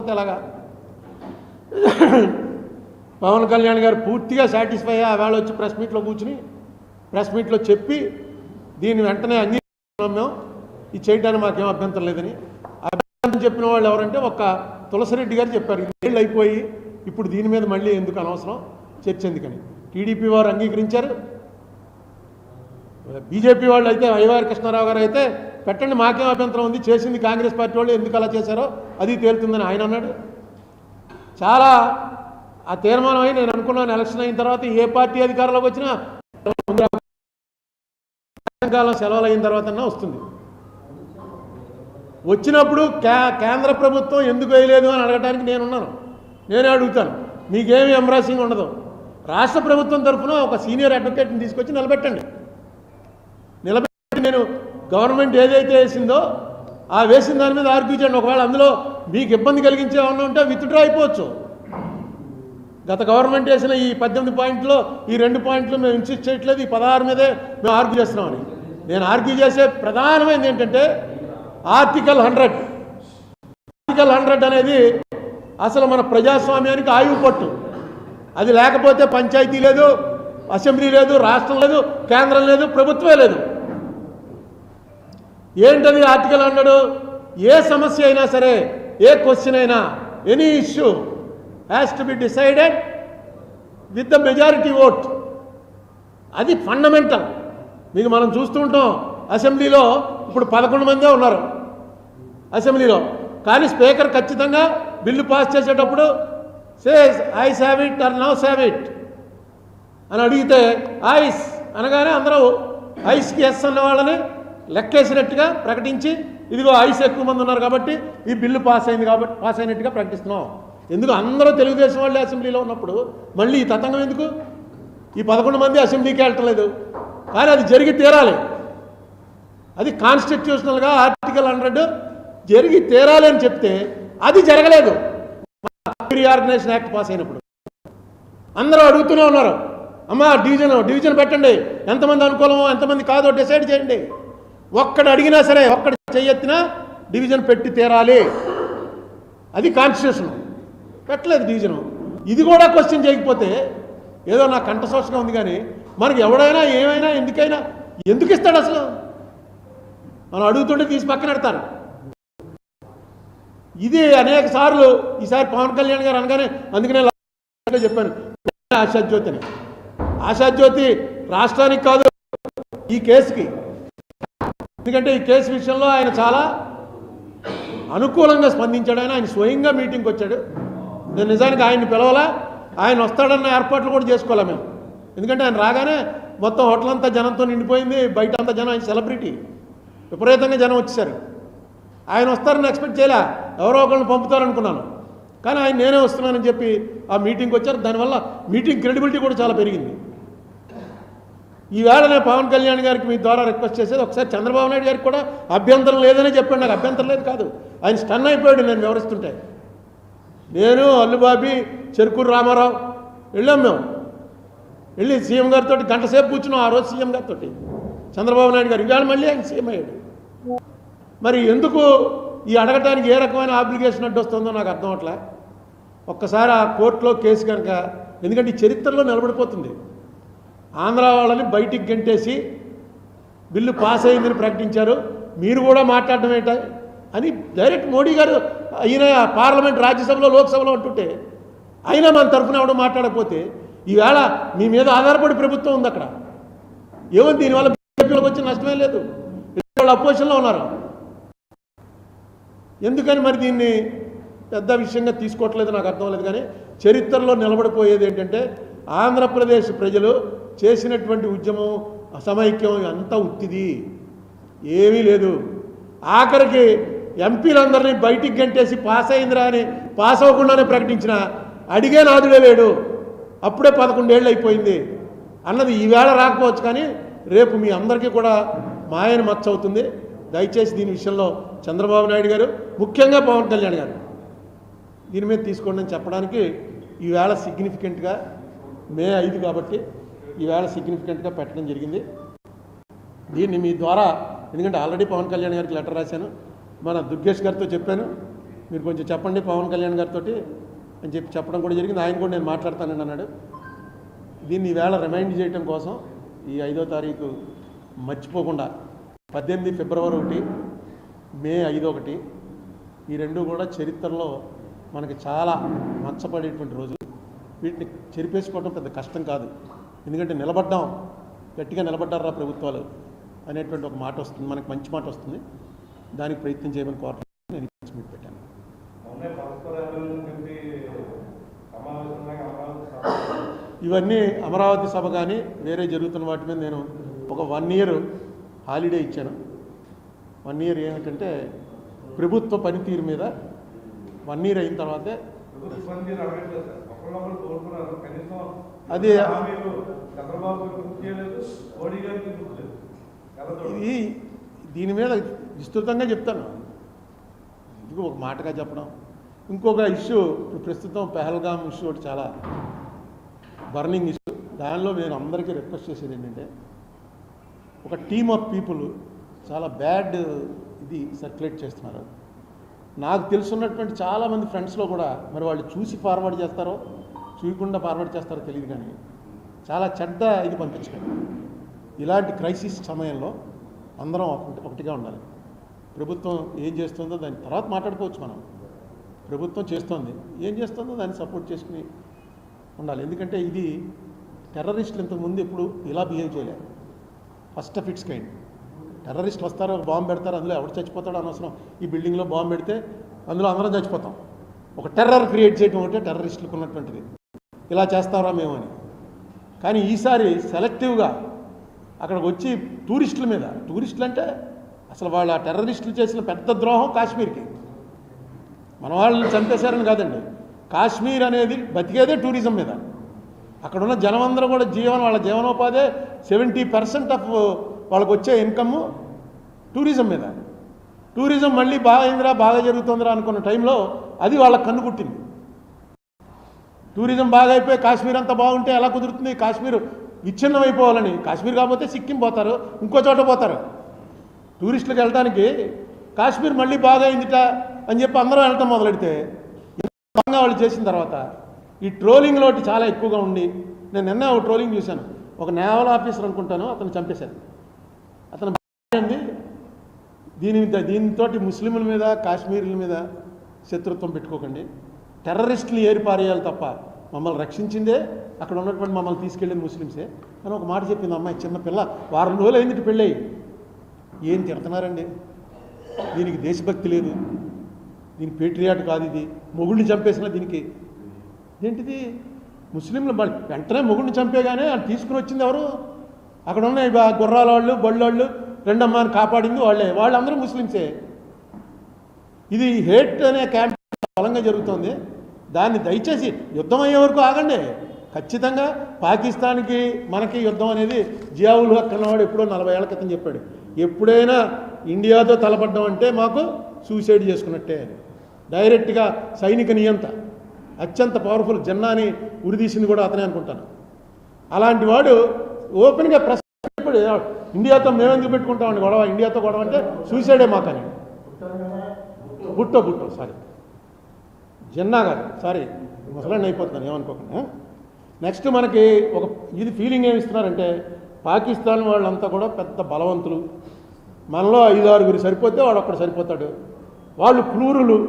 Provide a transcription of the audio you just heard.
ఉంటే ఎలాగా? పవన్ కళ్యాణ్ గారు పూర్తిగా సాటిస్ఫై అయ్యి ఆవేళ వచ్చి ప్రెస్ మీట్లో కూర్చుని ప్రెస్ మీట్లో చెప్పి దీన్ని వెంటనే అంగీకరిస్తున్నాం, మేము ఇది చేయడానికి మాకేం అభ్యంతరం లేదని. అభ్యంతరం చెప్పిన వాళ్ళు ఎవరంటే ఒక్క తులసిరెడ్డి గారు చెప్పారు. ఇన్నేళ్ళు అయిపోయి ఇప్పుడు దీని మీద మళ్ళీ ఎందుకు అనవసరం చర్చ ఎందుకని. టీడీపీ వారు అంగీకరించారు. బీజేపీ వాళ్ళు అయితే వైవారి కృష్ణారావు గారు అయితే పెట్టండి, మాకేం అభ్యంతరం ఉంది, చేసింది కాంగ్రెస్ పార్టీ వాళ్ళు, ఎందుకు అలా చేశారో అది తేలుతుందని ఆయన అన్నాడు. చాలా ఆ తీర్మానం అయి నేను అనుకున్నాను ఎలక్షన్ అయిన తర్వాత ఏ పార్టీ అధికారంలోకి వచ్చినా కాలం సెలవులు అయిన తర్వాతన్నా వస్తుంది. వచ్చినప్పుడు కేంద్ర ప్రభుత్వం ఎందుకు వేయలేదు అని అడగడానికి నేనున్నాను, నేనే అడుగుతాను. మీకేమి ఎంబ్రాసింగ్ ఉండదు. రాష్ట్ర ప్రభుత్వం తరఫున ఒక సీనియర్ అడ్వకేట్ని తీసుకొచ్చి నిలబెట్టండి. నేను గవర్నమెంట్ ఏదైతే వేసిందో ఆ వేసిన దాని మీద ఆర్గ్యూ చేయండి. ఒకవేళ అందులో మీకు ఇబ్బంది కలిగించే ఏమన్నా ఉంటే విత్డ్రా అయిపోవచ్చు. గత గవర్నమెంట్ వేసిన ఈ 18 పాయింట్లో ఈ 2 పాయింట్లు మేము ఇన్సిస్ట్ చేయట్లేదు, ఈ 16 మీదే మేము ఆర్గ్యూ చేస్తున్నామని. నేను ఆర్గ్యూ చేసే ప్రధానమైనది ఏంటంటే ఆర్టికల్ 100 అనేది అసలు మన ప్రజాస్వామ్యానికి ఆయువు పట్టు. అది లేకపోతే పంచాయతీ లేదు, అసెంబ్లీ లేదు, రాష్ట్రం లేదు, కేంద్రం లేదు, ప్రభుత్వమే లేదు. ఏంటది ఆర్టికల్ 100? ఏ సమస్య అయినా సరే, ఏ క్వశ్చన్ అయినా, any issue has to be decided with the majority vote. అది ఫండమెంటల్. మీకు మనం చూస్తూ ఉంటాం అసెంబ్లీలో ఇప్పుడు 11 మందే ఉన్నారు అసెంబ్లీలో, కానీ స్పీకర్ ఖచ్చితంగా బిల్లు పాస్ చేసేటప్పుడు says ice have it or now have it అని అడిగితే ఐస్ అనగానే అందరూ ఐస్కి ఎస్ అన్న వాళ్ళని లెక్కేసినట్టుగా ప్రకటించి ఇదిగో ఐస్ ఎక్కువ మంది ఉన్నారు కాబట్టి ఈ బిల్లు పాస్ అయింది కాబట్టి పాస్ అయినట్టుగా ప్రకటిస్తున్నాం. ఎందుకు అందరూ తెలుగుదేశం వాళ్ళే అసెంబ్లీలో ఉన్నప్పుడు మళ్ళీ ఈ తతంగం ఎందుకు? ఈ 11 మంది అసెంబ్లీకి వెళ్ళట్లేదు, కానీ అది జరిగి తీరాలి. అది కాన్స్టిట్యూషనల్గా ఆర్టికల్ 100 జరిగి తీరాలి అని చెప్తే అది జరగలేదు. రీఆర్గనైజేషన్ యాక్ట్ పాస్ అయినప్పుడు అందరూ అడుగుతూనే ఉన్నారు, అమ్మా డివిజన్ పెట్టండి, ఎంతమంది అనుకూలమో ఎంతమంది కాదో డిసైడ్ చేయండి. ఒక్కడు అడిగినా సరే, ఒక్కడు చెయ్యెత్తినా డివిజన్ పెట్టి తీరాలి. అది కాన్స్టిట్యూషన్. పెట్టలేదు డివిజను. ఇది కూడా క్వశ్చన్ చేయకపోతే ఏదో నాకు కంఠశోషంగా ఉంది. కానీ మనకి ఎవడైనా ఏమైనా ఎందుకు ఇస్తాడు అసలు? మనం అడుగుతుంటే తీసి పక్కన పెడతారు. ఇది అనేక సార్లు ఈసారి పవన్ కళ్యాణ్ గారు అనగానే అందుకనే చెప్పాను ఆశాజ్యోతి అని. ఆశాజ్యోతి రాష్ట్రానికి కాదు, ఈ కేసుకి. ఎందుకంటే ఈ కేసు విషయంలో ఆయన చాలా అనుకూలంగా స్పందించాడు. ఆయన స్వయంగా మీటింగ్కి వచ్చాడు. నేను నిజానికి ఆయన్ని పిలవాలా, ఆయన వస్తాడన్న ఏర్పాట్లు కూడా చేసుకోవాలి మేము. ఎందుకంటే ఆయన రాగానే మొత్తం హోటల్ అంతా జనంతో నిండిపోయింది, బయట అంతా జనం, ఆయన సెలబ్రిటీ, విపరీతంగా జనం వచ్చేసారు. ఆయన వస్తారని ఎక్స్పెక్ట్ చేయలే, ఎవరో ఒకరిని పంపుతారనుకున్నాను. కానీ ఆయన నేనే వస్తున్నానని చెప్పి ఆ మీటింగ్కి వచ్చారు. దానివల్ల మీటింగ్ క్రెడిబిలిటీ కూడా చాలా పెరిగింది. ఈవేళ నేను పవన్ కళ్యాణ్ గారికి మీ ద్వారా రిక్వెస్ట్ చేసేది, ఒకసారి చంద్రబాబు నాయుడు గారికి కూడా అభ్యంతరం లేదని చెప్పాడు. నాకు అభ్యంతరం లేదు కాదు, ఆయన స్టన్ అయిపోయాడు నేను వివరిస్తుంటే. నేను అల్లుబాబి చెరుకూరు రామారావు వెళ్ళాం. మేము వెళ్ళి సీఎం గారితో గంట సేపు కూర్చున్నాం. ఆ రోజు సీఎం గారితో చంద్రబాబు నాయుడు గారు. ఇవాళ మళ్ళీ ఆయన సీఎం అయ్యాడు. మరి ఎందుకు ఈ అడగటానికి ఏ రకమైన అప్లికేషన్ అడ్డు వస్తుందో నాకు అర్థం అవట్లే. ఒక్కసారి ఆ కోర్టులో కేసు కనుక, ఎందుకంటే ఈ చరిత్రలో నిలబడిపోతుంది. ఆంధ్ర వాళ్ళని బయటికి గంటేసి బిల్లు పాస్ అయిందని ప్రకటించారు, మీరు కూడా మాట్లాడడం ఏంట అని డైరెక్ట్ మోడీ గారు ఈయన పార్లమెంట్, రాజ్యసభలో, లోక్సభలో అంటుంటే అయినా మన తరఫున ఎవడో మాట్లాడకపోతే ఈవేళ మీ మీద ఆధారపడి ప్రభుత్వం ఉంది అక్కడ. ఏముంది దీనివల్ల బీజేపీలోకి వచ్చి నష్టమే లేదు, వాళ్ళు అపోజిషన్లో ఉన్నారు. ఎందుకని మరి దీన్ని పెద్ద విషయంగా తీసుకోవట్లేదు నాకు అర్థం లేదు. కానీ చరిత్రలో నిలబడిపోయేది ఏంటంటే ఆంధ్రప్రదేశ్ ప్రజలు చేసినటువంటి ఉద్యమం, సమైక్యం అంతా ఉత్తిది, ఏమీ లేదు. ఆఖరికి ఎంపీలందరినీ బయటికి గంటేసి పాస్ అయిందిరా అని పాస్ అవ్వకుండానే ప్రకటించిన అడిగే నాదుడే లేడు. అప్పుడే 11 ఏళ్ళు అయిపోయింది అన్నది ఈవేళ రాకపోవచ్చు, కానీ రేపు మీ అందరికీ కూడా మాయని మచ్చ అవుతుంది. దయచేసి దీని విషయంలో చంద్రబాబు నాయుడు గారు, ముఖ్యంగా పవన్ కళ్యాణ్ గారు దీని మీద తీసుకోండి అని చెప్పడానికి ఈవేళ సిగ్నిఫికెంట్గా మే 5 కాబట్టి ఈవేళ సిగ్నిఫికెంట్గా పెట్టడం జరిగింది. దీన్ని మీ ద్వారా, ఎందుకంటే ఆల్రెడీ పవన్ కళ్యాణ్ గారికి లెటర్ రాశాను, మన దుర్గేష్ గారితో చెప్పాను, మీరు కొంచెం చెప్పండి పవన్ కళ్యాణ్ గారితో అని చెప్పడం కూడా జరిగింది. ఆయన కూడా నేను మాట్లాడతానని అన్నాడు. దీన్ని ఈవేళ రిమైండ్ చేయడం కోసం ఈ 5వ తారీఖు మర్చిపోకుండా 18 ఫిబ్రవరి 1, మే 5 ఒకటి, ఈ రెండు కూడా చరిత్రలో మనకి చాలా మచ్చపడేటువంటి రోజు. వీటిని చెరిపేసుకోవడం పెద్ద కష్టం కాదు, ఎందుకంటే నిలబడ్డాం, గట్టిగా నిలబడ్డారా ప్రభుత్వాలు అనేటువంటి ఒక మాట వస్తుంది, మనకి మంచి మాట వస్తుంది. దానికి ప్రయత్నం చేయమని కోరడం నేను ప్రెస్ మీట్ పెట్టాను. ఇవన్నీ అమరావతి సభ కానీ వేరే జరుగుతున్న వాటి మీద నేను ఒక 1 ఇయర్ హాలిడే ఇచ్చాను. 1 ఇయర్ ఏమిటంటే ప్రభుత్వ పనితీరు మీద 1 ఇయర్ అయిన తర్వాతే అది ఇది దీని మీద విస్తృతంగా చెప్తాను. ఇది ఒక మాటగా చెప్పడం. ఇంకొక ఇష్యూ, ఇప్పుడు ప్రస్తుతం పెహల్గామ్ ఇష్యూ ఒకటి చాలా బర్నింగ్ ఇష్యూ. దానిలో నేను అందరికీ రిక్వెస్ట్ చేసేది ఏంటంటే, ఒక టీమ్ ఆఫ్ పీపుల్ చాలా బ్యాడ్ ఇది సర్క్యులేట్ చేస్తున్నారు. నాకు తెలుసున్నటువంటి చాలామంది ఫ్రెండ్స్లో కూడా, మరి వాళ్ళు చూసి ఫార్వర్డ్ చేస్తారో చూయకుండా ఫార్వర్డ్ చేస్తారో తెలియదు, కానీ చాలా చెడ్డ ఇది పంపించకండి. ఇలాంటి క్రైసిస్ సమయంలో అందరం ఒకటిగా ఉండాలి. ప్రభుత్వం ఏం చేస్తుందో దాని తర్వాత మాట్లాడుకోవచ్చు మనం. ప్రభుత్వం చేస్తోంది, ఏం చేస్తుందో దాన్ని సపోర్ట్ చేసుకుని ఉండాలి. ఎందుకంటే ఇది టెర్రరిస్టులు ఇంతకుముందు ఎప్పుడు ఇలా బిహేవ్ చేయలేదు. First of it's kind. టెర్రరిస్టులు వస్తారు, బాంబు పెడతారు, అందులో ఎవరు చచ్చిపోతాడో అనవసరం. ఈ బిల్డింగ్లో బాంబు పెడితే అందులో అందరం చచ్చిపోతాం. ఒక టెర్రర్ క్రియేట్ చేయడం అంటే టెర్రరిస్టులకు ఉన్నటువంటిది. ఇలా చేస్తారా మేము అని. కానీ ఈసారి సెలెక్టివ్గా అక్కడికి వచ్చి టూరిస్టుల మీద, టూరిస్టులు అంటే అసలు వాళ్ళ టెర్రరిస్టులు చేసిన పెద్ద ద్రోహం కాశ్మీర్కి. మన వాళ్ళని చంపేశారని కాదండి, కాశ్మీర్ అనేది బతికేదే టూరిజం మీద. అక్కడ ఉన్న జనమందరూ కూడా వాళ్ళ జీవనోపాధి 70% ఆఫ్ వాళ్ళకు వచ్చే ఇన్కమ్ టూరిజం మీద. టూరిజం మళ్ళీ బాగా అయిందిరా, బాగా జరుగుతుందిరా అనుకున్న టైంలో అది వాళ్ళకి కన్ను కుట్టింది. టూరిజం బాగా అయిపోయి కాశ్మీర్ అంతా బాగుంటే ఎలా కుదురుతుంది? కాశ్మీర్ విచ్ఛిన్నం అయిపోవాలని, కాశ్మీర్ కాకపోతే సిక్కిం పోతారు, ఇంకో చోట పోతారు. టూరిస్టులకు వెళ్ళడానికి కాశ్మీర్ మళ్ళీ బాగా అయిందిట అని చెప్పి అందరూ వెళ్ళటం మొదలెడితే, బాగా వాళ్ళు చేసిన తర్వాత ఈ ట్రోలింగ్ లోటి చాలా ఎక్కువగా ఉండి, నేను నిన్న ఒక ట్రోలింగ్ చూశాను. ఒక నేవల్ ఆఫీసర్ అనుకుంటాను, అతను చంపేశారు. అతను అండి దీనితో ముస్లింల మీద కాశ్మీర్ల మీద శత్రుత్వం పెట్టుకోకండి. టెర్రరిస్టులు ఏరిపారేయాలి తప్ప మమ్మల్ని రక్షించిందే, అక్కడ ఉన్నటువంటి మమ్మల్ని తీసుకెళ్ళింది ముస్లిమ్సే అని ఒక మాట చెప్పింది అమ్మాయి. చిన్న పిల్ల, 1 వారం రోజులు అయింది పెళ్ళయి. ఏం తిడుతున్నారండి? దీనికి దేశభక్తి లేదు, దీని పేట్రియాట్ కాదు, ఇది మొగుడిని చంపేసిన దీనికి ఏంటిది? ముస్లింలు వెంటనే మొగుడిని చంపేగానే అది తీసుకుని వచ్చింది ఎవరు? అక్కడ ఉన్న గుర్రాల వాళ్ళు, బళ్ళోళ్ళు, రెండమ్మాని కాపాడింది వాళ్ళే. వాళ్ళందరూ ముస్లిమ్సే. ఇది హేట్ అనే క్యాంప్ బలంగా జరుగుతుంది. దాన్ని దయచేసి యుద్ధం అయ్యే వరకు ఆగండి. ఖచ్చితంగా పాకిస్తాన్కి మనకి యుద్ధం అనేది జియావుల్ హక్ అన్నవాడు ఎప్పుడో 40 ఏళ్ల క్రితం చెప్పాడు. ఎప్పుడైనా ఇండియాతో తలపడ్డం అంటే మాకు సూసైడ్ చేసుకున్నట్టే అని. డైరెక్ట్గా సైనిక నియంత, అత్యంత పవర్ఫుల్ జన్నాని ఉరిదీసింది కూడా అతనే అనుకుంటాను. అలాంటి వాడు ఓపెన్గా ప్రెస్ ఇండియాతో మేమెందుకు పెట్టుకుంటామండి గొడవ, ఇండియాతో గొడవ అంటే సూసైడే మాకని. బుట్టో సారీ, జన్నా గారు, సారీ ముసలాన్ని అయిపోతున్నాను, ఏమనుకోకుండా. నెక్స్ట్ మనకి ఒక ఇది ఫీలింగ్ ఏమి ఇస్తున్నారంటే, పాకిస్తాన్ వాళ్ళంతా కూడా పెద్ద బలవంతులు, మనలో 5-6 సరిపోతే వాడు ఒక్కడు సరిపోతాడు, వాళ్ళు క్రూరులు.